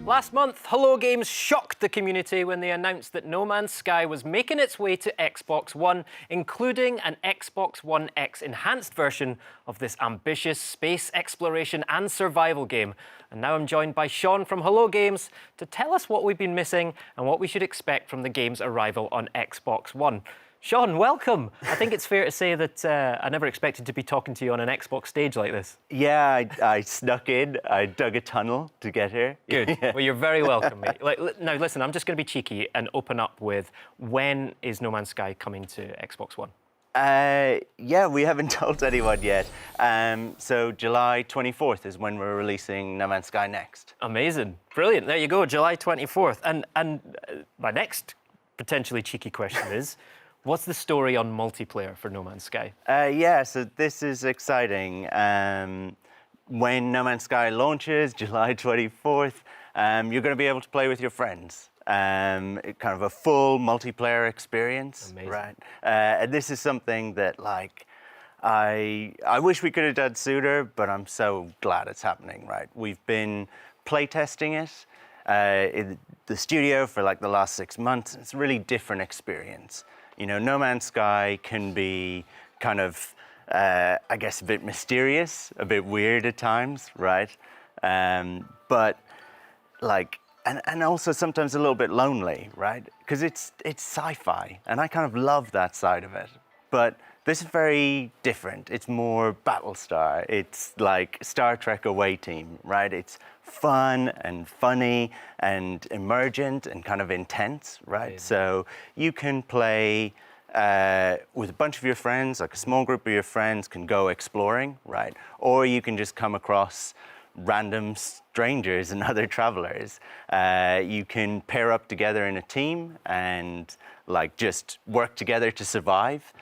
Last month, Hello Games shocked the community when they announced that No Man's Sky was making its way to Xbox One, including an Xbox One X enhanced version of this ambitious space exploration and survival game. And now I'm joined by Sean from Hello Games to tell us what we've been missing and what we should expect from the game's arrival on Xbox One. Sean, welcome. I think it's fair to say that I never expected to be talking to you on an Xbox stage like this. Yeah, I snuck in. I dug a tunnel to get here. Good. Well, you're very welcome, mate. Now, listen, I'm just going to be cheeky and open up with, when is No Man's Sky coming to Xbox One? Yeah, we haven't told anyone yet. So July 24th is when we're releasing No Man's Sky next. Amazing. Brilliant. There you go, July 24th. And my next potentially cheeky question is, what's the story on multiplayer for No Man's Sky? Yeah, so this is exciting. When No Man's Sky launches, July 24th, you're going to be able to play with your friends. Kind of a full multiplayer experience. Amazing. Right? And this is something that, like, I wish we could have done sooner, but I'm so glad it's happening, right? We've been playtesting it in the studio for like the last 6 months. It's a really different experience. You know, No Man's Sky can be kind of, I guess, a bit mysterious, a bit weird at times, right? But like, and also sometimes a little bit lonely, right? Because it's sci-fi, and I kind of love that side of it. But this is very different. It's more Battlestar. It's like Star Trek away team, right? It's fun and funny and emergent and kind of intense, right? Yeah. So you can play with a bunch of your friends, like a small group of your friends can go exploring, right? Or you can just come across random strangers and other travelers. You can pair up together in a team and like just work together to survive.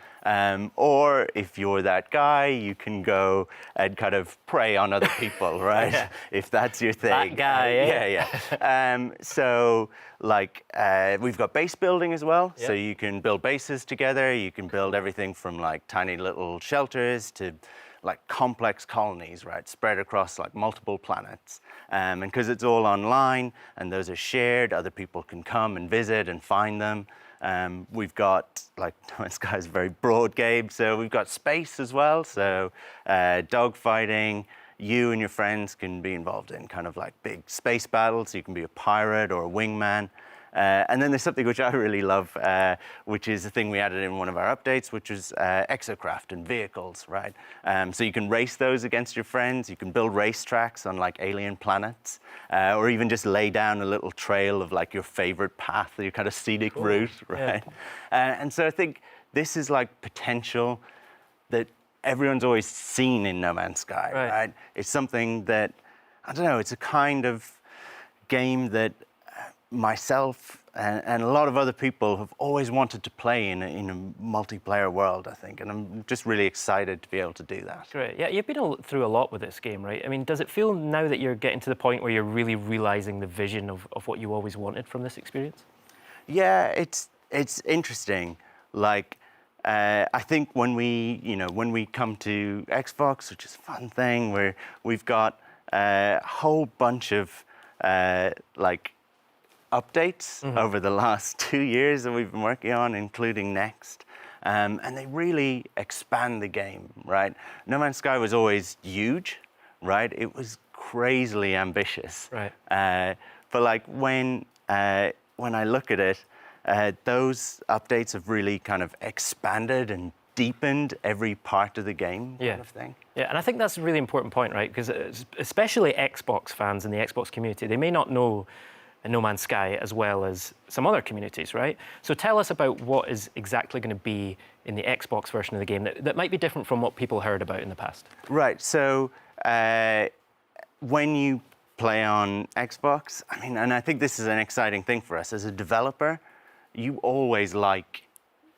Or if you're that guy, you can go and kind of prey on other people, right? Yeah. If that's your thing. That guy, yeah. So like we've got base building as well. Yeah. So you can build bases together. You can build everything from like tiny little shelters to like complex colonies, right, spread across like multiple planets. And because it's all online and those are shared, other people can come and visit and find them. We've got, like, No Man's Sky is a very broad game, so we've got space as well. So dogfighting, you and your friends can be involved in kind of like big space battles. You can be a pirate or a wingman. And then there's something which I really love, which is a thing we added in one of our updates, which is exocraft and vehicles, right? So you can race those against your friends. You can build racetracks on like alien planets, or even just lay down a little trail of like your favorite path, your kind of scenic route, right? Yeah. And so I think this is like potential that everyone's always seen in No Man's Sky, right? It's something that, I don't know, it's a kind of game that myself and a lot of other people have always wanted to play in a multiplayer world, I think, and I'm just really excited to be able to do that. Great. Yeah, you've been through a lot with this game, right? I mean, does it feel now that you're getting to the point where you're really realizing the vision of what you always wanted from this experience? Yeah, it's interesting. Like, I think when we come to Xbox, which is a fun thing, where we've got a whole bunch of like updates over the last 2 years that we've been working on, including Next. And they really expand the game, right? No Man's Sky was always huge, right? It was crazily ambitious. Right. But like when I look at it, those updates have really kind of expanded and deepened every part of the game, kind of thing. Yeah, and I think that's a really important point, right? Because especially Xbox fans in the Xbox community, they may not know No Man's Sky as well as some other communities, right? So tell us about what is exactly going to be in the Xbox version of the game that might be different from what people heard about in the past. Right, so when you play on Xbox, I mean, and I think this is an exciting thing for us as a developer, you always like,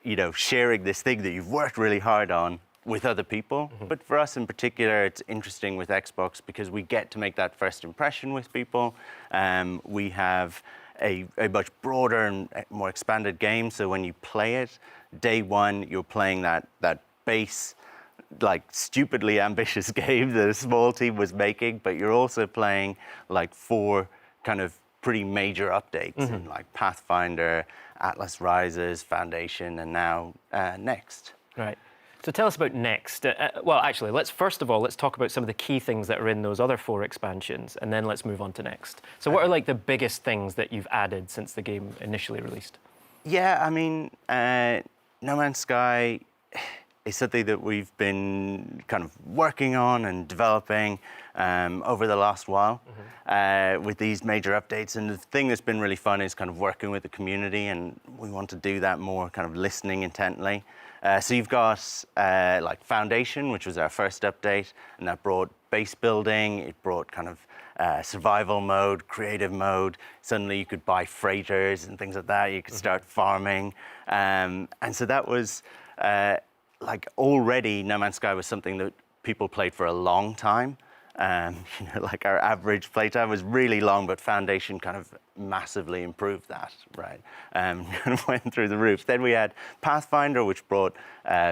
you know, sharing this thing that you've worked really hard on with other people. But for us in particular, it's interesting with Xbox because we get to make that first impression with people. We have a much broader and more expanded game. So when you play it, day one, you're playing that base, like stupidly ambitious game that a small team was making, but you're also playing like 4 kind of pretty major updates in like Pathfinder, Atlas Rises, Foundation, and now Next. Right. So tell us about Next. Well, actually, first of all, let's talk about some of the key things that are in those other 4 expansions, and then let's move on to Next. So what are like the biggest things that you've added since the game initially released? Yeah, I mean, No Man's Sky is something that we've been kind of working on and developing over the last while with these major updates. And the thing that's been really fun is kind of working with the community, and we want to do that more, kind of listening intently. So you've got like Foundation, which was our first update, and that brought base building. It brought kind of survival mode, creative mode. Suddenly you could buy freighters and things like that. You could start farming. And so that was like already No Man's Sky was something that people played for a long time. You know, like our average playtime was really long, but Foundation kind of massively improved that, right? Kind of went through the roof. Then we had Pathfinder, which brought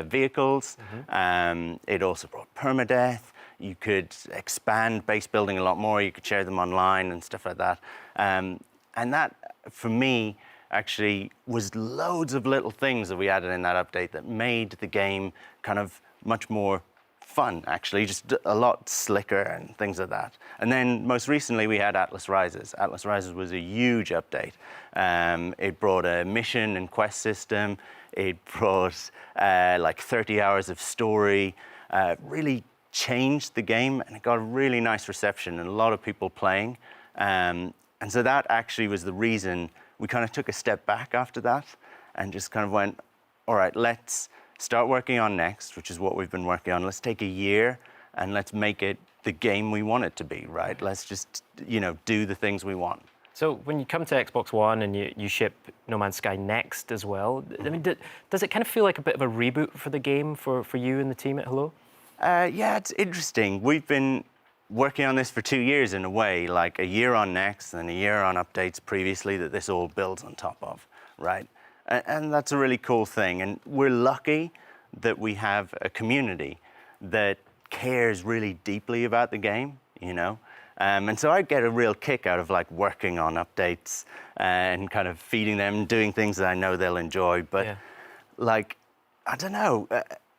vehicles. It also brought permadeath. You could expand base building a lot more. You could share them online and stuff like that. And that, for me, actually was loads of little things that we added in that update that made the game kind of much more fun, actually, just a lot slicker and things like that. And then most recently we had Atlas Rises. Atlas Rises was a huge update. It brought a mission and quest system. It brought like 30 hours of story, really changed the game, and it got a really nice reception and a lot of people playing. And so that actually was the reason we kind of took a step back after that and just kind of went, all right, let's start working on Next, which is what we've been working on. Let's take a year and let's make it the game we want it to be, right? Let's just, you know, do the things we want. So when you come to Xbox One and you ship No Man's Sky Next as well, I mean, does it kind of feel like a bit of a reboot for the game for you and the team at Hello? Yeah, it's interesting. We've been working on this for 2 years in a way, like a year on Next and a year on updates previously that this all builds on top of, right? And that's a really cool thing. And we're lucky that we have a community that cares really deeply about the game, you know? And so I get a real kick out of like working on updates and kind of feeding them, doing things that I know they'll enjoy. But like, I don't know,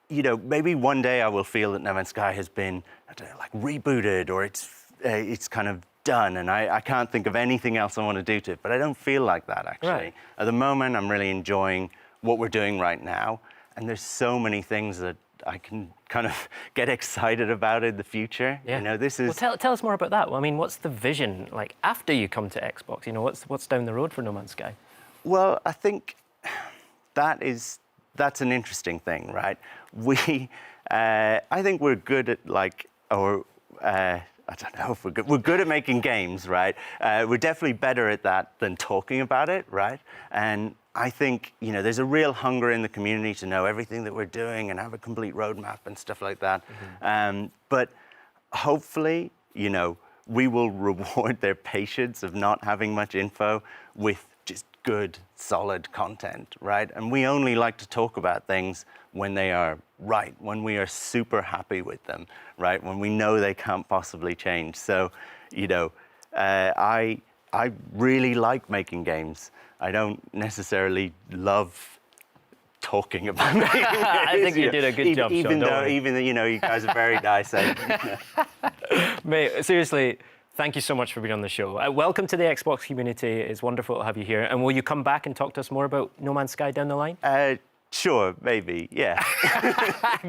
you know, maybe one day I will feel that No Man's Sky has been, I don't know, like rebooted, or it's kind of done, and I can't think of anything else I want to do to it, but I don't feel like that, actually. Right. At the moment, I'm really enjoying what we're doing right now, and there's so many things that I can kind of get excited about in the future. Yeah. You know, this is... Well, tell us more about that. Well, I mean, what's the vision, like, after you come to Xbox? You know, what's down the road for No Man's Sky? Well, I think that's an interesting thing, right? I think we're good at, like, I don't know if we're good. We're good at making games, right? We're definitely better at that than talking about it, right? And I think, you know, there's a real hunger in the community to know everything that we're doing and have a complete roadmap and stuff like that. But hopefully, you know, we will reward their patience of not having much info with just good, solid content, right? And we only like to talk about things when they are right, when we are super happy with them, right? When we know they can't possibly change. So, you know, I really like making games. I don't necessarily love talking about making games. I think you did a good job, even Sean, though, you know, you guys are very nice. Mate, seriously, thank you so much for being on the show. Welcome to the Xbox community. It's wonderful to have you here. And will you come back and talk to us more about No Man's Sky down the line? Sure, maybe, yeah.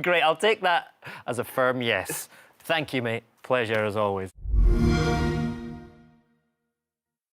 Great, I'll take that as a firm yes. Thank you, mate. Pleasure as always.